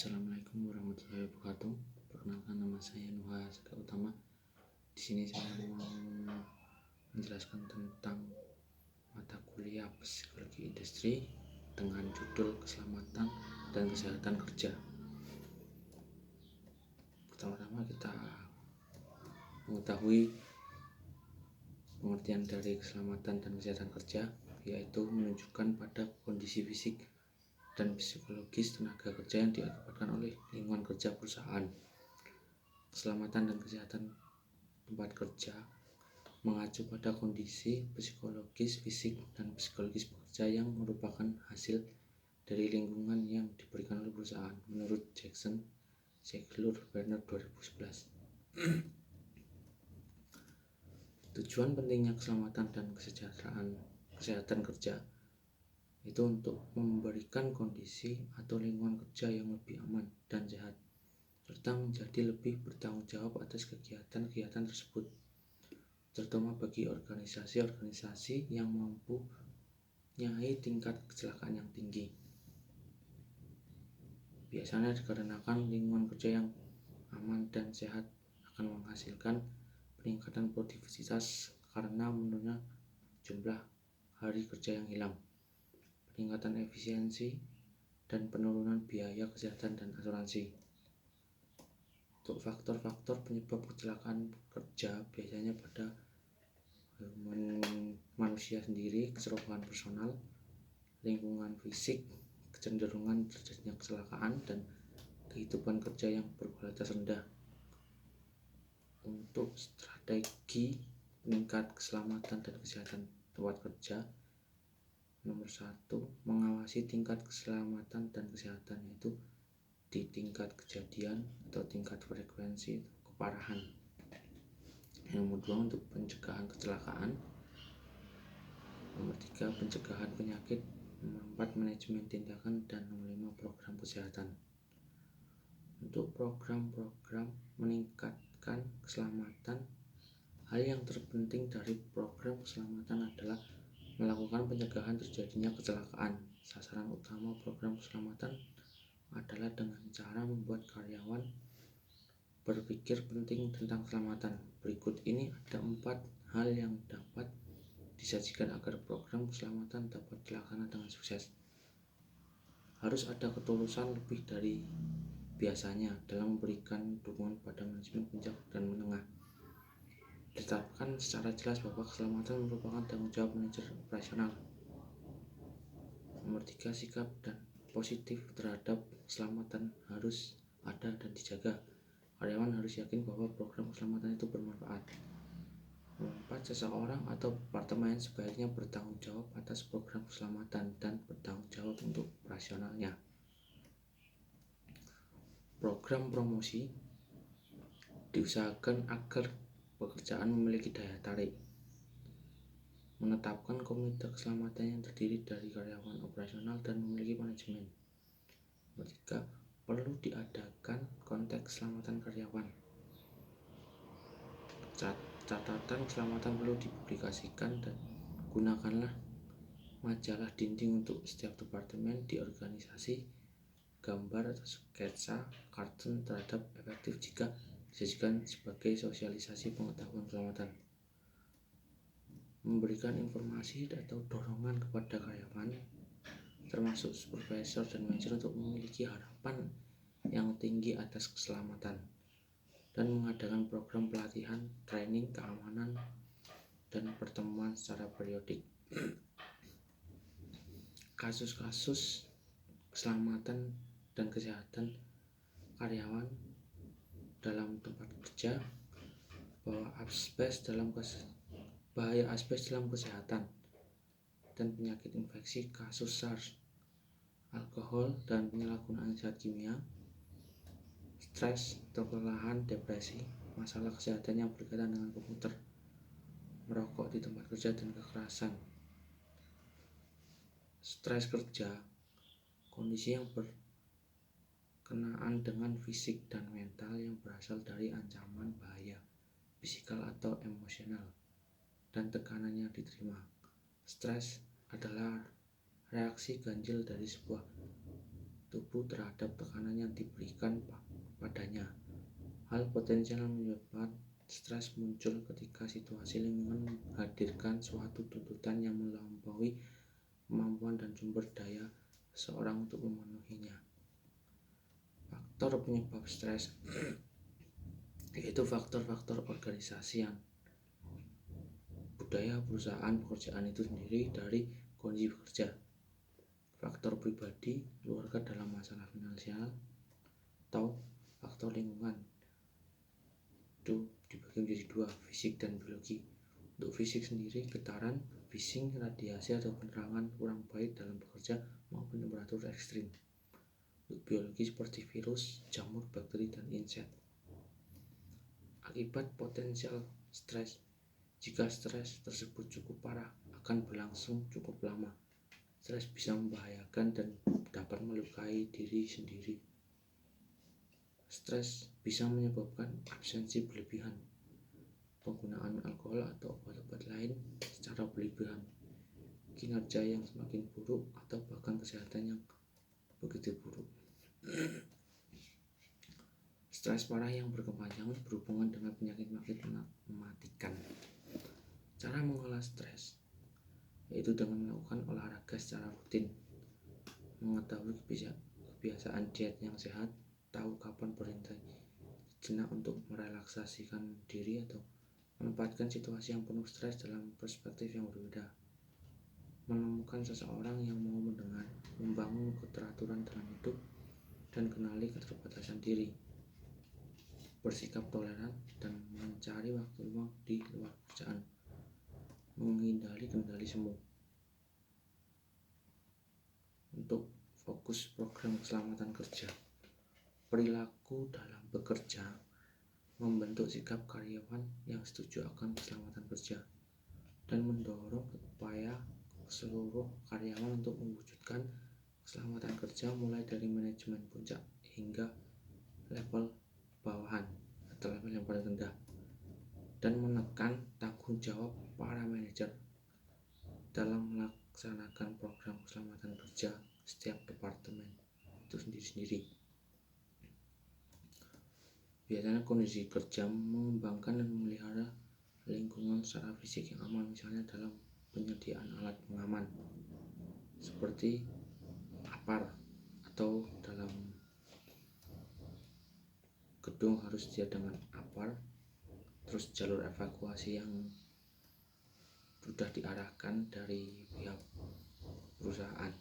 Assalamualaikum warahmatullahi wabarakatuh. Perkenalkan, nama saya Nuha Saka Utama. Di sini saya mau menjelaskan tentang mata kuliah Psikologi Industri dengan judul Keselamatan dan Kesehatan Kerja. Pertama-tama kita mengetahui pengertian dari keselamatan dan kesehatan kerja, yaitu menunjukkan pada kondisi fisik dan psikologis tenaga kerja yang diakibatkan oleh lingkungan kerja perusahaan. Keselamatan dan kesehatan tempat kerja mengacu pada kondisi psikologis, fisik, dan psikologis pekerja yang merupakan hasil dari lingkungan yang diberikan oleh perusahaan, menurut Jackson, Ziegler, Werner 2011. Tujuan pentingnya keselamatan dan kesehatan kerja itu untuk memberikan kondisi atau lingkungan kerja yang lebih aman dan sehat, serta menjadi lebih bertanggung jawab atas kegiatan-kegiatan tersebut, terutama bagi organisasi-organisasi yang mempunyai tingkat kecelakaan yang tinggi. Biasanya dikarenakan lingkungan kerja yang aman dan sehat akan menghasilkan peningkatan produktivitas karena menurunnya jumlah hari kerja yang hilang, peningkatan efisiensi, dan penurunan biaya kesehatan dan asuransi. Untuk faktor-faktor penyebab kecelakaan kerja biasanya pada manusia sendiri, keseluruhan personal, lingkungan fisik, kecenderungan terjadinya kecelakaan, dan kehidupan kerja yang berkualitas rendah. Untuk strategi meningkat keselamatan dan kesehatan tempat kerja, nomor 1, mengawasi tingkat keselamatan dan kesehatan, yaitu di tingkat kejadian atau tingkat frekuensi keparahan. Nomor 2, untuk pencegahan kecelakaan. Nomor 3, pencegahan penyakit. Nomor 4, manajemen tindakan. Dan nomor 5, program kesehatan. Untuk program-program meningkatkan keselamatan, hal yang terpenting dari program keselamatan adalah melakukan pencegahan terjadinya kecelakaan. Sasaran utama program keselamatan adalah dengan cara membuat karyawan berpikir penting tentang keselamatan. Berikut ini ada 4 hal yang dapat disajikan agar program keselamatan dapat dilaksanakan dengan sukses. Harus ada ketulusan lebih dari biasanya dalam memberikan dukungan pada manajemen puncak dan menengah. Ditetapkan secara jelas bahwa keselamatan merupakan tanggung jawab manajer operasional. Nomor 3, sikap dan positif terhadap keselamatan harus ada dan dijaga. Karyawan harus yakin bahwa program keselamatan itu bermanfaat. Nomor 4, seseorang atau departemen sebaiknya bertanggung jawab atas program keselamatan dan bertanggung jawab untuk operasionalnya. Program promosi diusahakan agar pekerjaan memiliki daya tarik. Menetapkan komite keselamatan yang terdiri dari karyawan operasional dan memiliki manajemen. Nomor 3, perlu diadakan konten keselamatan karyawan. Catatan keselamatan perlu dipublikasikan dan gunakanlah majalah dinding untuk setiap departemen di organisasi. Gambar atau sketsa kartun terhadap efektif jika disajikan sebagai sosialisasi pengetahuan keselamatan. Memberikan informasi atau dorongan kepada karyawan, termasuk supervisor dan manajer, untuk memiliki harapan yang tinggi atas keselamatan, dan mengadakan program pelatihan, training, keamanan, dan pertemuan secara periodik. Kasus-kasus keselamatan dan kesehatan karyawan dalam tempat kerja, bahaya asbes dalam kesehatan dan penyakit infeksi, kasus SARS, alkohol dan penyalahgunaan zat kimia, stres atau kelelahan, depresi, masalah kesehatan yang berkaitan dengan komputer, merokok di tempat kerja, dan kekerasan. Stres kerja, kondisi yang berkenaan dengan fisik dan mental yang berasal dari ancaman bahaya fisikal atau emosional dan tekanan yang diterima. Stres adalah reaksi ganjil dari sebuah tubuh terhadap tekanan yang diberikan padanya. Hal potensial menyebabkan stres muncul ketika situasi lingkungan menghadirkan suatu tuntutan yang melampaui kemampuan dan sumber daya seseorang untuk memenuhinya. Faktor penyebab stres yaitu faktor-faktor organisasi yang budaya perusahaan pekerjaan itu sendiri dari kondisi bekerja, faktor pribadi, keluarga dalam masalah finansial, atau faktor lingkungan. Itu dibagi menjadi dua, fisik dan biologi. Untuk fisik sendiri, getaran, bising, radiasi atau penerangan kurang baik dalam bekerja maupun temperatur ekstrim. Untuk biologi seperti virus, jamur, bakteri, dan inset. Akibat potensial stres, jika stres tersebut cukup parah, akan berlangsung cukup lama. Stres bisa membahayakan dan dapat melukai diri sendiri. Stres bisa menyebabkan absensi berlebihan, penggunaan alkohol atau obat-obat lain secara berlebihan, kinerja yang semakin buruk, atau bahkan kesehatan yang begitu buruk. Stres parah yang berkepanjangan berhubungan dengan penyakit-penyakit mematikan. Cara mengolah stres yaitu dengan melakukan olahraga secara rutin, mengetahui kebiasaan diet yang sehat, tahu kapan berhenti sejenak untuk merelaksasikan diri atau menempatkan situasi yang penuh stres dalam perspektif yang berbeda, menemukan seseorang yang mau mendengar, membangun keteraturan dalam hidup, dan kenali keterbatasan diri, bersikap toleran, dan mencari waktu luang di luar pekerjaan, menghindari kendali semu. Untuk fokus program keselamatan kerja, perilaku dalam bekerja membentuk sikap karyawan yang setuju akan keselamatan kerja dan mendorong upaya seluruh karyawan untuk mewujudkan keselamatan kerja mulai dari manajemen puncak hingga level bawahan atau level yang paling rendah, dan menekan tanggung jawab para manajer dalam melaksanakan program keselamatan kerja setiap departemen itu sendiri-sendiri. Biasanya kondisi kerja mengembangkan dan memelihara lingkungan secara fisik yang aman, misalnya dalam penyediaan alat pengaman seperti APAR, atau dalam gedung harus sedia dengan APAR, terus jalur evakuasi yang sudah diarahkan dari pihak perusahaan.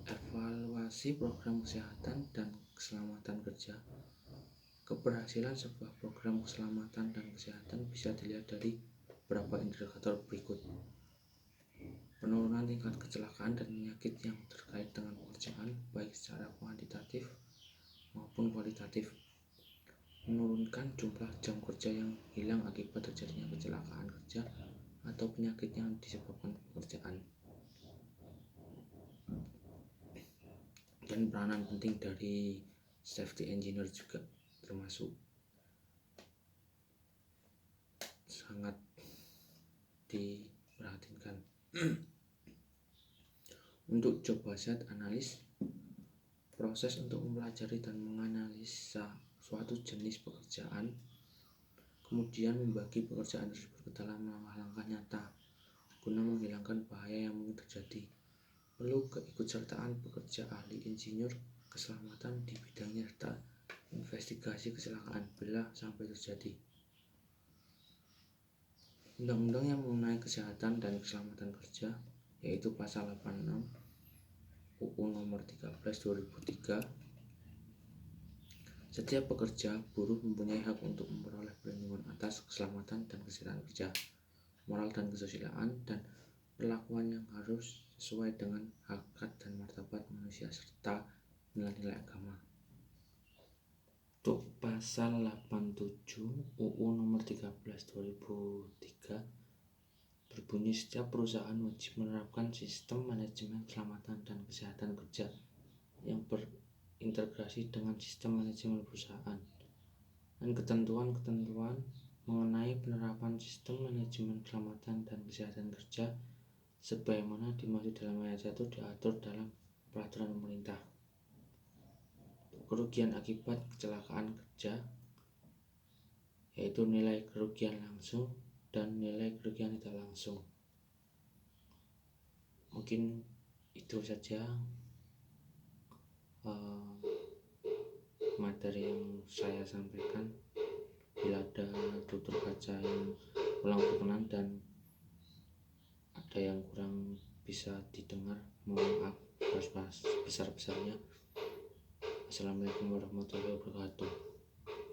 Evaluasi program kesehatan dan keselamatan kerja. Keberhasilan sebuah program keselamatan dan kesehatan bisa dilihat dari beberapa indikator berikut. Penurunan tingkat kecelakaan dan penyakit yang terkait dengan pekerjaan, baik secara kuantitatif maupun kualitatif. Menurunkan jumlah jam kerja yang hilang akibat terjadinya kecelakaan kerja atau penyakit yang disebabkan pekerjaan. Dan peranan penting dari safety engineer juga termasuk sangat diperhatikan. Untuk job hazard analis, proses untuk mempelajari dan menganalisa suatu jenis pekerjaan, kemudian membagi pekerjaan tersebut ke dalam langkah-langkah nyata guna menghilangkan bahaya yang mungkin terjadi. Perlu keikutsertaan pekerja ahli insinyur keselamatan di bidangnya serta investigasi kecelakaan bila sampai terjadi. Undang-undang yang mengenai kesehatan dan keselamatan kerja yaitu pasal 86 UU nomor 13 2003. Setiap pekerja buruh mempunyai hak untuk memperoleh perlindungan atas keselamatan dan kesehatan kerja, moral dan kesusilaan, dan perlakuan yang harus sesuai dengan harkat dan martabat manusia serta nilai-nilai agama. Untuk pasal 87 UU nomor 13 2003 berbunyi setiap perusahaan wajib menerapkan sistem manajemen keselamatan dan kesehatan kerja yang berintegrasi dengan sistem manajemen perusahaan, dan ketentuan-ketentuan mengenai penerapan sistem manajemen keselamatan dan kesehatan kerja sebagaimana dimaksud dalam ayat 1 diatur dalam peraturan pemerintah. kerugian akibat kecelakaan kerja, yaitu nilai kerugian langsung dan nilai kerugian tidak langsung. Mungkin itu saja materi yang saya sampaikan. Bila ada tutur baca yang kurang berkenan dan ada yang kurang bisa didengar, mohon maaf besar-besarnya. Assalamualaikum warahmatullahi wabarakatuh.